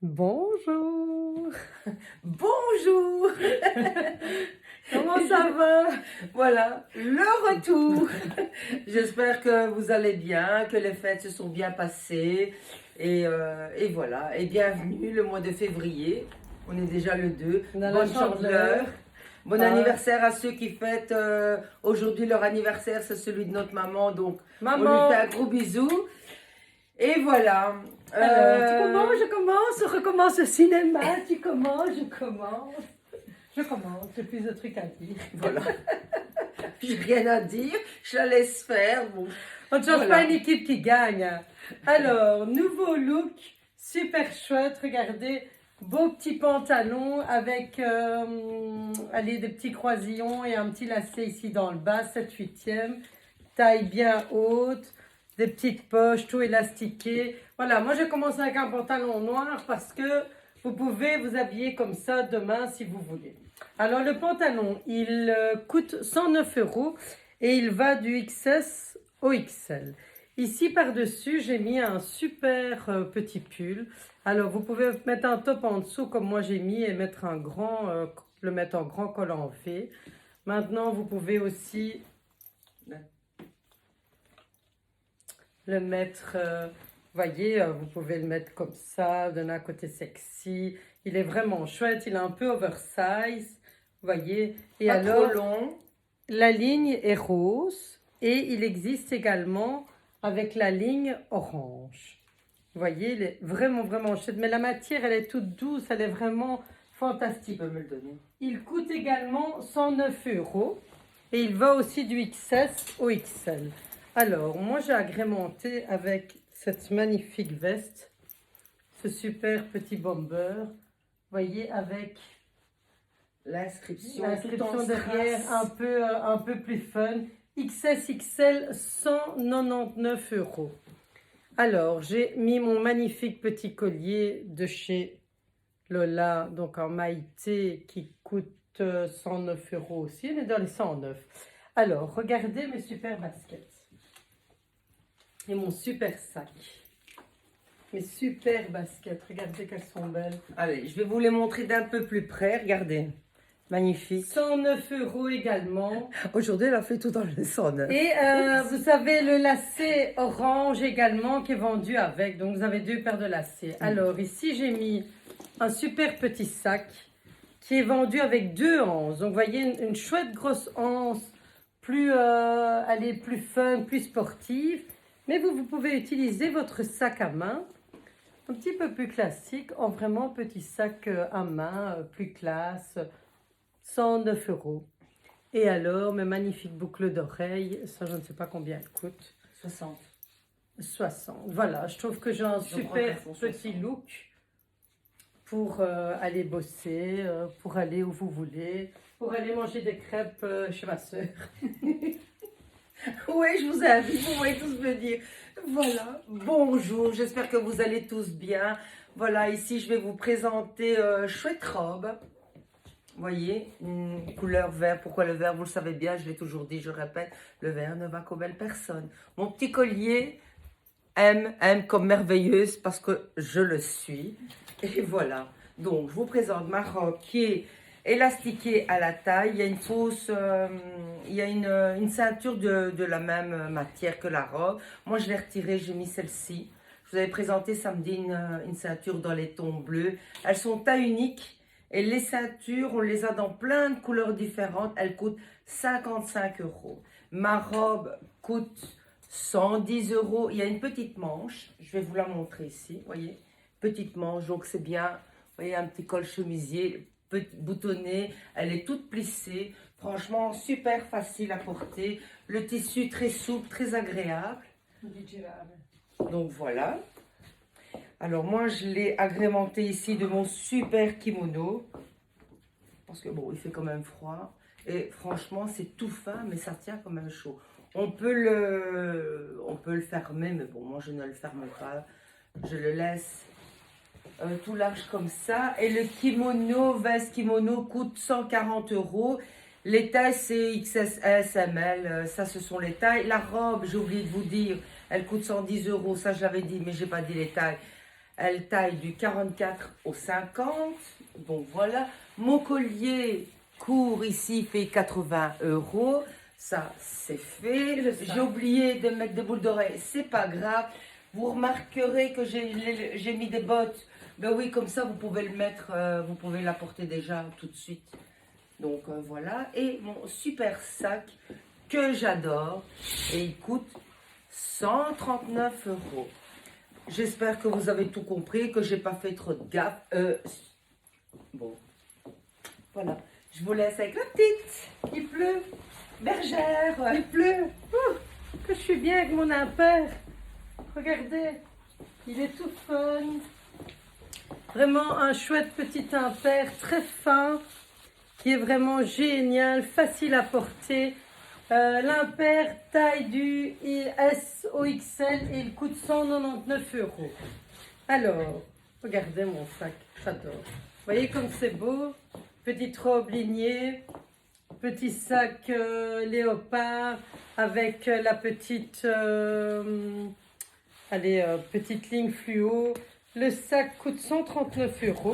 Bonjour, Bonjour. comment ça va? Voilà, le retour. J'espère que vous allez bien, que les fêtes se sont bien passées. Et voilà, et bienvenue le mois de février. On est déjà le 2. On a la Bonne chandeleur. chandeleur. Bon Ah, anniversaire à ceux qui fêtent aujourd'hui leur anniversaire, c'est celui de notre maman. Donc, on lui maman, fait un gros bisou. Et voilà. alors tu commences, je commence, on recommence le cinéma, tu commences, je commence, j'ai plus de trucs à dire. Voilà. J'ai rien à dire, je la laisse faire. Bon. On ne change Voilà. pas une équipe qui gagne. Alors, nouveau look, super chouette, regardez, beau petit pantalon avec allez, des petits croisillons et un petit lacet ici dans le bas, 7/8e, taille bien haute, des petites poches, tout élastiqué. Voilà, moi je commence avec un pantalon noir parce que vous pouvez vous habiller comme ça demain si vous voulez. Alors le pantalon, il coûte 109 € et il va du XS au XL. Ici par-dessus, j'ai mis un super petit pull. Alors vous pouvez mettre un top en dessous comme moi j'ai mis et mettre un grand, le mettre en grand collant V. Maintenant, vous pouvez aussi le mettre, voyez, vous pouvez le mettre comme ça, donner un côté sexy. Il est vraiment chouette, il est un peu oversize, voyez. Et Pas alors, trop long. la ligne est rose et il existe également avec la ligne orange. Vous voyez, il est vraiment, vraiment chouette. Mais la matière, elle est toute douce, elle est vraiment Tu fantastique. peux me le donner. Il coûte également 109 € et il va aussi du XS au XL. Alors, moi j'ai agrémenté avec cette magnifique veste, ce super petit bomber, vous voyez, avec L'inscription l'inscription derrière un peu plus fun. XS XL, 199 €. Alors, j'ai mis mon magnifique petit collier de chez Lola, donc en maïté, qui coûte 109 € aussi. On est dans les 109. Alors, regardez mes super baskets. Et mon super sac. Mes super baskets. Regardez qu'elles sont belles. Allez, je vais vous les montrer d'un peu plus près. Regardez. Magnifique. 109 € également. Aujourd'hui, elle a fait tout dans le 109. Et vous savez, le lacet orange également qui est vendu avec. Donc, vous avez deux paires de lacets. Alors, ici, j'ai mis un super petit sac qui est vendu avec deux anses. Donc, vous voyez, une chouette grosse anse, plus, elle est plus fun, plus sportive. Mais vous pouvez utiliser votre sac à main, un petit peu plus classique, en vraiment petit sac à main, plus classe, 109 €. Et alors, mes magnifiques boucles d'oreilles, ça je ne sais pas combien elles coûtent. 60. 60. Voilà, je trouve que j'ai un super petit look pour aller bosser, pour aller où vous voulez, pour aller manger des crêpes chez ma soeur. Oui, je vous invite, vous pouvez tous me dire. Voilà, bonjour, j'espère que vous allez tous bien. Voilà, ici je vais vous présenter chouette robe. Vous voyez, une couleur vert. Pourquoi le vert? Vous le savez bien, je l'ai toujours dit, je répète, le vert ne va qu'aux belles personnes. Mon petit collier, M comme merveilleuse, parce que je le suis. Et voilà, donc je vous présente ma robe qui est élastiquée à la taille. Il y a une fausse, il y a une ceinture de la même matière que la robe. Moi, je l'ai retirée, j'ai mis celle-ci. Je vous avais présenté samedi une ceinture dans les tons bleus. Elles sont taille unique. Et les ceintures, on les a dans plein de couleurs différentes. Elles coûtent 55 €. Ma robe coûte 110 €. Il y a une petite manche. Je vais vous la montrer ici. Vous voyez, petite manche. Donc c'est bien. Vous voyez, un petit col chemisier boutonné. Elle est toute plissée. Franchement, super facile à porter. Le tissu très souple, très agréable. Donc voilà. Alors moi, je l'ai agrémenté ici de mon super kimono. Parce que bon, il fait quand même froid. Et franchement, c'est tout fin, mais ça tient quand même chaud. On peut le fermer, mais bon, moi je ne le ferme pas. Je le laisse tout large comme ça. Et le kimono, veste kimono, coûte 140 €. Les tailles, c'est XS, S, ML. Ça, ce sont les tailles. La robe, j'ai oublié de vous dire, elle coûte 110 €. Ça, je l'avais dit, mais j'ai pas dit les tailles. Elle taille du 44 au 50. Donc voilà. Mon collier court ici fait 80 €. Ça, c'est fait. J'ai oublié de mettre des boules d'oreilles. C'est pas grave. Vous remarquerez que j'ai mis des bottes. Ben oui, comme ça, vous pouvez le mettre, vous pouvez l'apporter déjà tout de suite. Donc voilà. Et mon super sac que j'adore. Et il coûte 139 €. J'espère que vous avez tout compris, que j'ai pas fait trop de gaffe. Bon. Voilà. Je vous laisse avec la petite. Il pleut. Bergère. Il pleut. Ouh, que je suis bien avec mon impair. Regardez, il est tout fun. Vraiment un chouette petit impair, très fin, qui est vraiment génial, facile à porter. L'impair taille du S au XL et il coûte 199 €. Alors, regardez mon sac, j'adore. Vous voyez comme c'est beau. Petite robe lignée, petit sac léopard avec la petite, petite ligne fluo. Le sac coûte 139 €.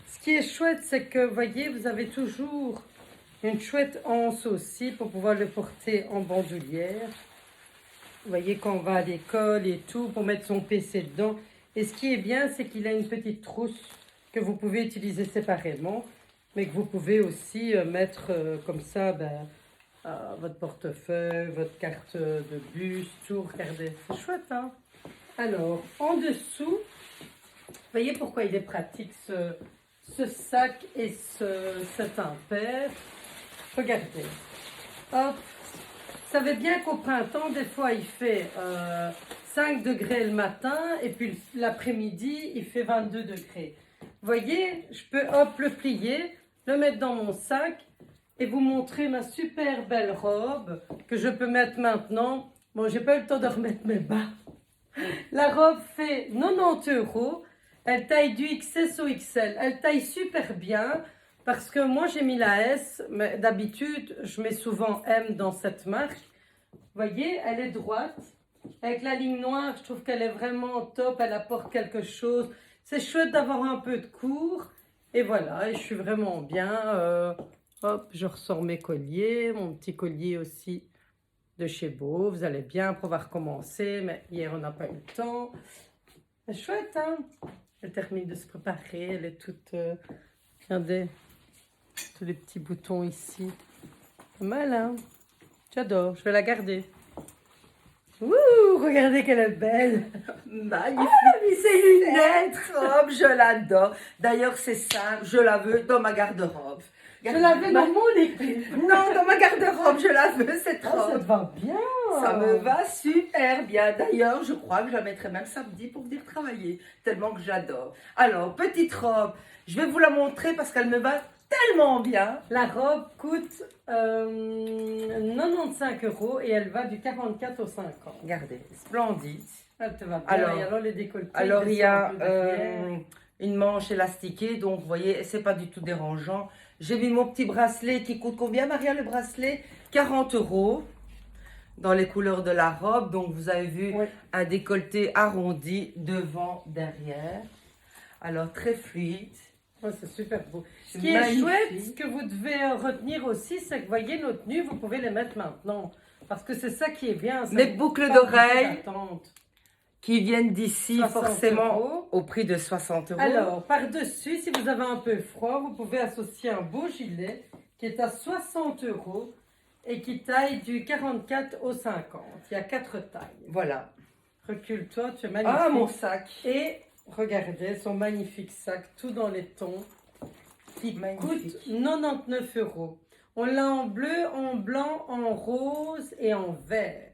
Ce qui est chouette, c'est que, vous voyez, vous avez toujours une chouette anse aussi pour pouvoir le porter en bandoulière. Vous voyez, quand on va à l'école et tout, pour mettre son PC dedans. Et ce qui est bien, c'est qu'il a une petite trousse que vous pouvez utiliser séparément, mais que vous pouvez aussi mettre comme ça, votre portefeuille, votre carte de bus, tout. Regardez, c'est chouette, hein? Alors, en dessous, vous voyez pourquoi il est pratique ce sac et cet impair. Regardez. Hop. Vous savez bien qu'au printemps, des fois, il fait 5 degrés le matin et puis l'après-midi, il fait 22 degrés. Vous voyez, je peux hop le plier, le mettre dans mon sac et vous montrer ma super belle robe que je peux mettre maintenant. Bon, j'ai pas eu le temps de remettre mes bas. La robe fait 90 €. Elle taille du XS au XL. Elle taille super bien parce que moi j'ai mis la S, mais d'habitude je mets souvent M dans cette marque. Vous voyez, elle est droite. Avec la ligne noire, je trouve qu'elle est vraiment top. Elle apporte quelque chose. C'est chouette d'avoir un peu de cours. Et voilà, et je suis vraiment bien. Hop, je ressors mes colliers. Mon petit collier aussi de chez Beau. Vous allez bien pouvoir commencer. Mais hier, on n'a pas eu le temps. C'est chouette, hein? Elle termine de se préparer. Elle est toute... regardez, tous les petits boutons ici. Pas mal, hein? J'adore, je vais la garder. Ouh, regardez qu'elle est belle. Magnifique. Mais ses lunettes. Cette robe, je l'adore. D'ailleurs, c'est simple, je la veux dans ma garde-robe. Je l'avais dans mon équipe. Non, dans ma garde-robe, je la veux, cette Oh, ça robe. te va bien. Ça me va super bien. D'ailleurs, je crois que je la mettrai même samedi pour venir travailler, tellement que j'adore. Alors, petite robe, je vais vous la montrer parce qu'elle me va tellement bien. La robe coûte 95 € et elle va du 44 au 50. Regardez, splendide. Elle te va bien. Alors, et alors les décolletés. Alors, il y a descendent un peu derrière. une manche élastiquée, donc vous voyez, c'est pas du tout dérangeant. J'ai mis mon petit bracelet qui coûte combien, Maria, le bracelet? 40 € dans les couleurs de la robe. Donc, vous avez vu Oui. un décolleté arrondi devant, derrière. Alors, très fluide. Ouais, c'est super beau. Ce C'est qui est magnifique. chouette, ce que vous devez retenir aussi, c'est que vous voyez nos tenues, vous pouvez les mettre maintenant. Parce que c'est ça qui est bien. ça Mes vous boucles pas d'oreilles d'attente. qui viennent d'ici 60 forcément € au prix de 60 €. Alors, par-dessus, si vous avez un peu froid, vous pouvez associer un beau gilet qui est à 60 € et qui taille du 44 au 50. Il y a 4 tailles. Voilà. Recule-toi, tu es magnifique. Ah, mon sac. Et regardez son magnifique sac, tout dans les tons, qui Magnifique. coûte 99 €. On l'a en bleu, en blanc, en rose et en vert.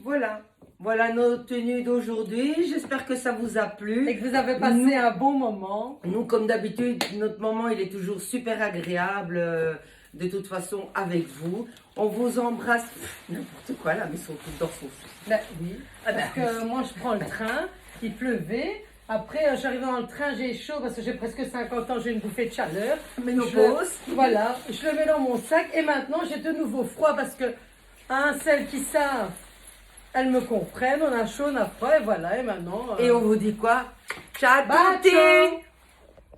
Voilà. Voilà nos tenues d'aujourd'hui. J'espère que ça vous a plu. Et que vous avez passé un bon moment. Nous, comme d'habitude, notre moment, il est toujours super agréable, de toute façon, avec vous. On vous embrasse. N'importe quoi, là, mais ils sont tous dans son souci. Ben oui, Ah parce ben, que moi je prends le train, il pleuvait. Après, j'arrive dans le train, j'ai chaud parce que j'ai presque 50 ans, j'ai une bouffée de chaleur. Ménopause. Voilà, je le mets dans mon sac et maintenant j'ai de nouveau froid parce que, hein, celles qui savent, elles me comprennent, on a chaud, on a froid, et voilà, et maintenant... Et on vous dit quoi? Ciao Bah, tutti! ciao.